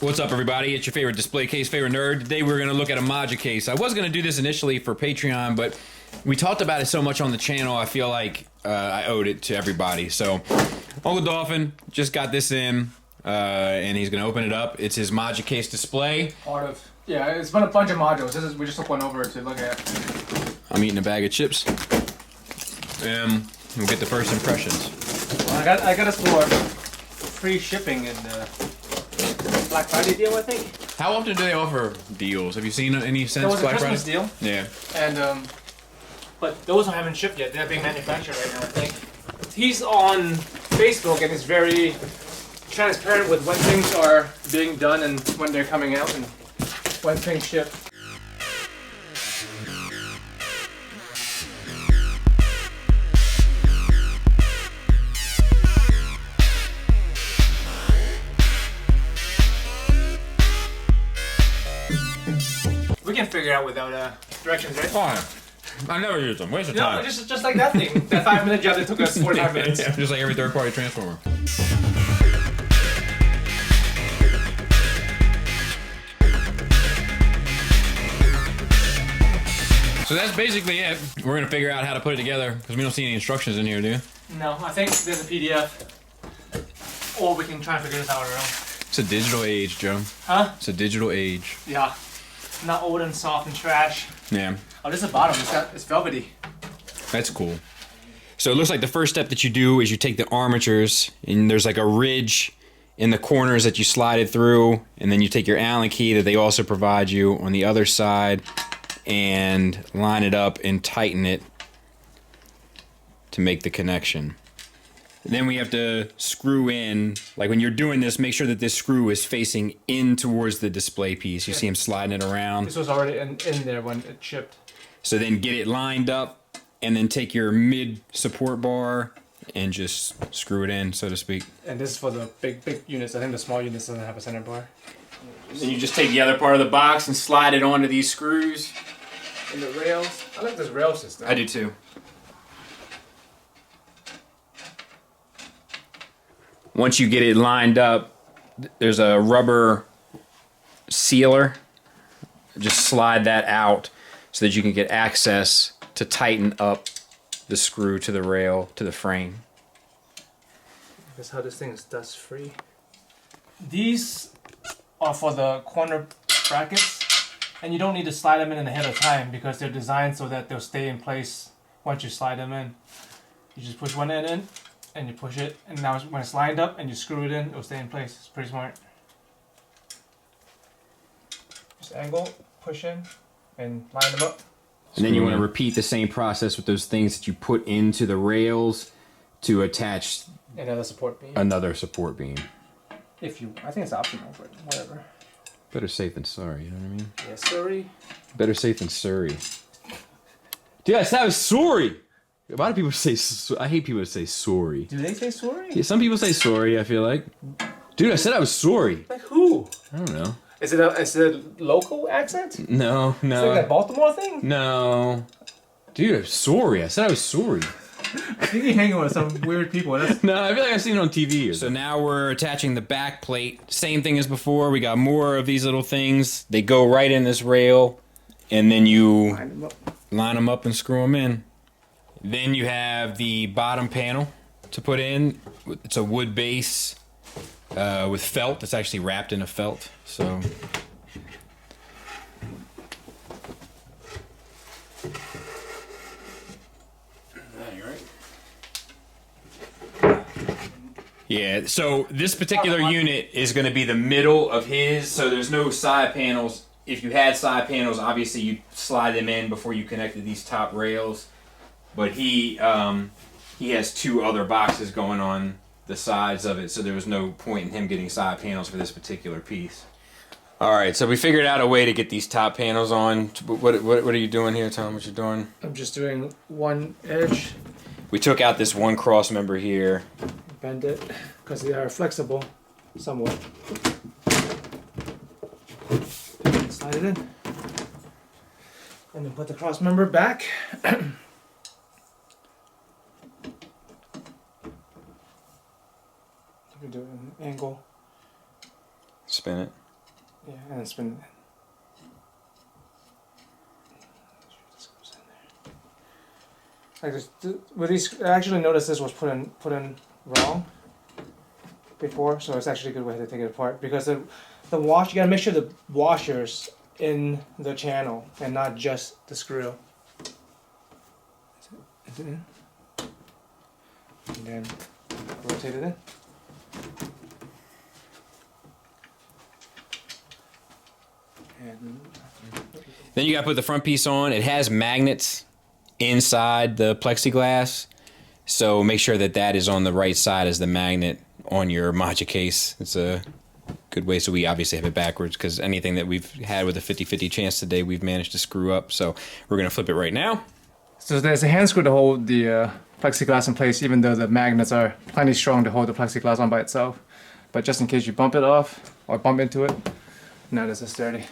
What's up, everybody? It's your favorite display case, favorite nerd. Today we're going to look at a Moducase. I was going to do this initially for Patreon, but we talked about it so much on the channel, I feel like I owed it to everybody. So Uncle Dolphin just got this in, and he's going to open it up. It's his Moducase display. Yeah, it's been a bunch of modules. We just took one over to look at. I'm eating a bag of chips. We'll get the first impressions. Well, I got us for free shipping in the Black Friday deal, I think. How often do they offer deals? Have you seen any since There was a Black Christmas Friday? deal. Yeah. And but those haven't shipped yet. They're being manufactured right now, I think. He's on Facebook and is very transparent with when things are being done and when they're coming out and when things ship. We can figure it out without directions, right? Fine. I never use them. Waste of time. No, just like that thing. That 5-minute job that took us 45 minutes. Yeah, just like every third-party transformer. So that's basically it. We're gonna figure out how to put it together because we don't see any instructions in here, do you? No, I think there's a PDF. Or we can try and figure this out on our own. It's a digital age, Joe. Huh? It's a digital age. Yeah. Not old and soft and trash. Yeah. Oh, this is the bottom. It's velvety. That's cool. So it looks like the first step that you do is you take the armatures, and there's like a ridge in the corners that you slide it through, and then you take your Allen key that they also provide you on the other side and line it up and tighten it to make the connection. And then we have to screw in, like when you're doing this, make sure that this screw is facing in towards the display piece. You see him sliding it around. This was already in there when it shipped. So then get it lined up and then take your mid support bar and just screw it in, so to speak. And this is for the big units. I think the small units doesn't have a center bar. Then you just take the other part of the box and slide it onto these screws. And the rails. I like this rail system. I do too. Once you get it lined up, there's a rubber sealer. Just slide that out so that you can get access to tighten up the screw to the rail, to the frame. That's how this thing is dust free. These are for the corner brackets, and you don't need to slide them in ahead of time because they're designed so that they'll stay in place once you slide them in. You just push one end in, and you push it, and now when it's lined up and you screw it in, it'll stay in place. It's pretty smart. Just angle, push in, and line them up. And then you want to repeat the same process with those things that you put into the rails to attach Another support beam. another support beam. If you, I think it's optional, but whatever. Better safe than sorry, you know what I mean? Yeah, sorry. Better safe than sorry. Dude, I said I was sorry! A lot of people say, I hate people that say sorry. Do they say sorry? Yeah, some people say sorry, I feel like. Dude, I said I was sorry. Like who? I don't know. Is it a local accent? No. Is it like a Baltimore thing? No. Dude, I'm sorry. I said I was sorry. I think you're hanging with some weird people. No, I feel like I've seen it on TV. So now we're attaching the back plate. Same thing as before. We got more of these little things. They go right in this rail, and then you line them up and screw them in. Then you have the bottom panel to put in. It's a wood base with felt. It's actually wrapped in a felt. So yeah, so this particular unit is going to be the middle of his, so there's no side panels. If you had side panels, obviously you slide them in before you connected these top rails. But he has two other boxes going on the sides of it, so there was no point in him getting side panels for this particular piece. All right, so we figured out a way to get these top panels on. What are you doing here? Tell them what you're doing. I'm just doing one edge. We took out this one cross member here. Bend it, because they are flexible somewhat. Slide it in. And then put the cross member back. You can do it at an angle. Spin it. Yeah, and spin. Like this, with these, I actually noticed this was put in wrong before, so it's actually a good way to take it apart because the wash, you gotta make sure the washer's in the channel and not just the screw. Is it in? And then rotate it in. And Then you gotta put the front piece on. It has magnets inside the plexiglass, so make sure that that is on the right side as the magnet on your Moducase. It's a good way. So we obviously have it backwards because anything that we've had with a 50-50 chance today, we've managed to screw up. So we're gonna flip it right now. so there's a hand screw to hold the plexiglass in place, even though the magnets are plenty strong to hold the plexiglass on by itself. But just in case you bump it off or bump into it, now this is sturdy.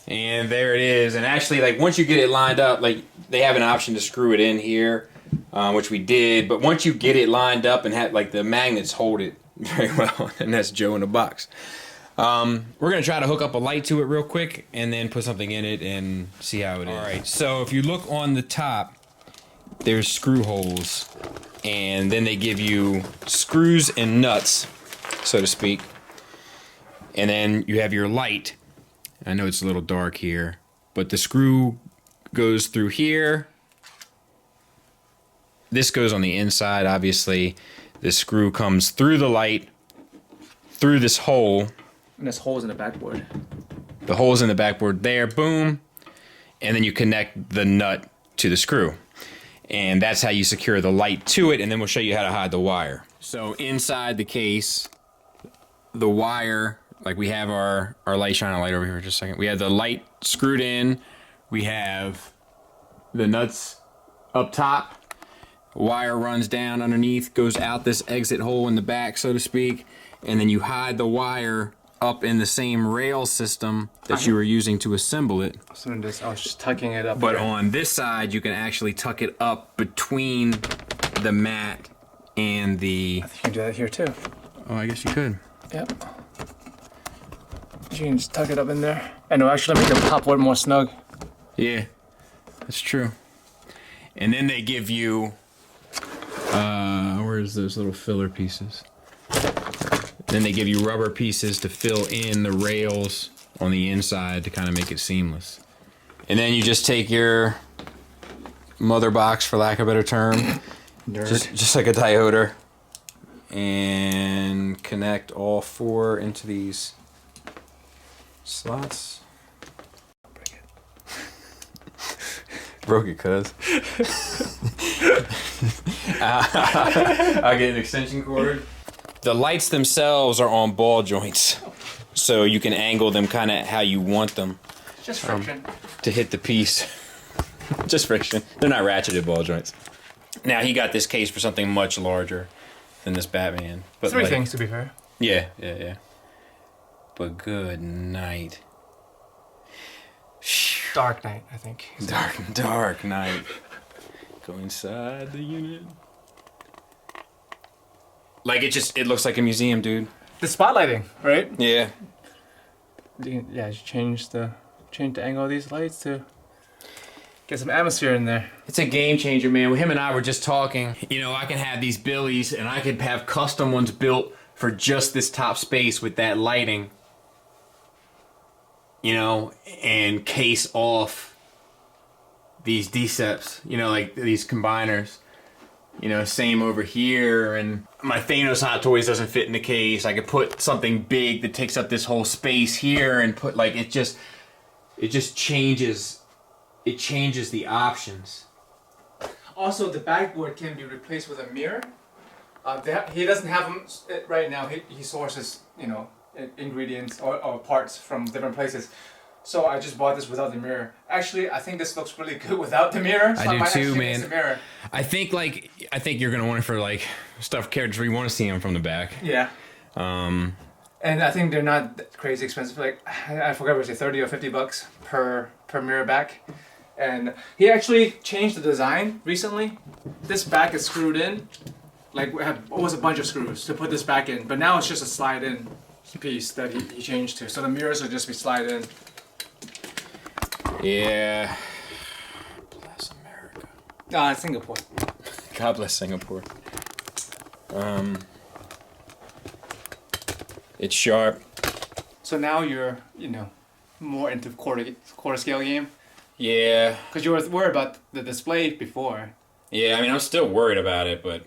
And there it is. And actually, like, once you get it lined up, like, they have an option to screw it in here, which we did. But once you get it lined up and have, like, the magnets hold it very well. And that's Joe in the box. We're going to try to hook up a light to it real quick and then put something in it and see how it is. All right, so if you look on the top, there's screw holes. And then they give you screws and nuts, so to speak. And then you have your light. I know it's a little dark here, but the screw goes through here. This goes on the inside, obviously. The screw comes through the light, through this hole. And there's holes in the backboard. The hole's in the backboard there, boom. And then you connect the nut to the screw. And that's how you secure the light to it, and then we'll show you how to hide the wire. So inside the case, the wire, like we have our light, shine a light over here for just a second. We have the light screwed in. We have the nuts up top. Wire runs down underneath, goes out this exit hole in the back, so to speak. And then you hide the wire up in the same rail system that you were using to assemble it. So in this, I was just tucking it up. But here. on this side, you can actually tuck it up between the mat and the... I think you can do that here too. Oh, I guess you could. Yep. You can just tuck it up in there. And it'll actually make the top board more snug. Yeah, that's true. And then they give you... where's those little filler pieces? Then they give you rubber pieces to fill in the rails on the inside to kind of make it seamless. And then you just take your mother box, for lack of a better term, just like a dioder, and connect all four into these slots. Break it. Broke it, cuz. I'll get an extension cord. The lights themselves are on ball joints, so you can angle them kind of how you want them. Just friction. To hit the piece. Just friction. They're not ratcheted ball joints. Now, he got this case for something much larger than this Batman. But Three things, to be fair. Yeah. But good night. Dark night, I think. Dark night. Go inside the unit. Like, it looks like a museum, dude. The spotlighting, right? Yeah. Yeah, you change the angle of these lights to get some atmosphere in there. It's a game changer, man. Him and I were just talking. You know, I can have these billies, and I could have custom ones built for just this top space with that lighting. You know, and case off these deceps, you know, like these combiners. You know, same over here, and my Thanos Hot Toys doesn't fit in the case. I could put something big that takes up this whole space here and put, like, it just changes, it changes the options. Also, the backboard can be replaced with a mirror. He doesn't have them right now. He sources, you know, ingredients or parts from different places. So I just bought this without the mirror. Actually, I think this looks really good without the mirror. So I do too, man. The mirror. I think you're gonna want it for like stuffed characters where you want to see them from the back. Yeah. And I think they're not that crazy expensive. Like, I forgot what it was, $30 or $50 per mirror back. And he actually changed the design recently. This back is screwed in. Like, it was a bunch of screws to put this back in, but now it's just a slide in. piece that he changed to. So the mirrors will just be slide in. Yeah. Bless America. Ah, Singapore. God bless Singapore. It's sharp. So now you're, you know, more into quarter scale game. Yeah. Because you were worried about the display before. Yeah, I mean, I'm still worried about it, but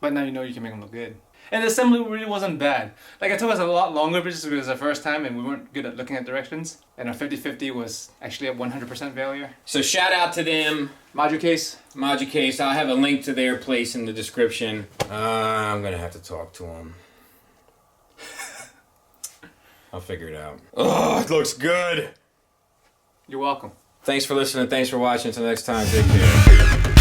now you know you can make them look good. And the assembly really wasn't bad. Like, it took us a lot longer because it was the first time and we weren't good at looking at directions. And our 50-50 was actually a 100% failure. So shout out to them. Moducase. Moducase. I'll have a link to their place in the description. I'm going to have to talk to them. I'll figure it out. Oh, it looks good. You're welcome. Thanks for listening. Thanks for watching. Until next time, take care.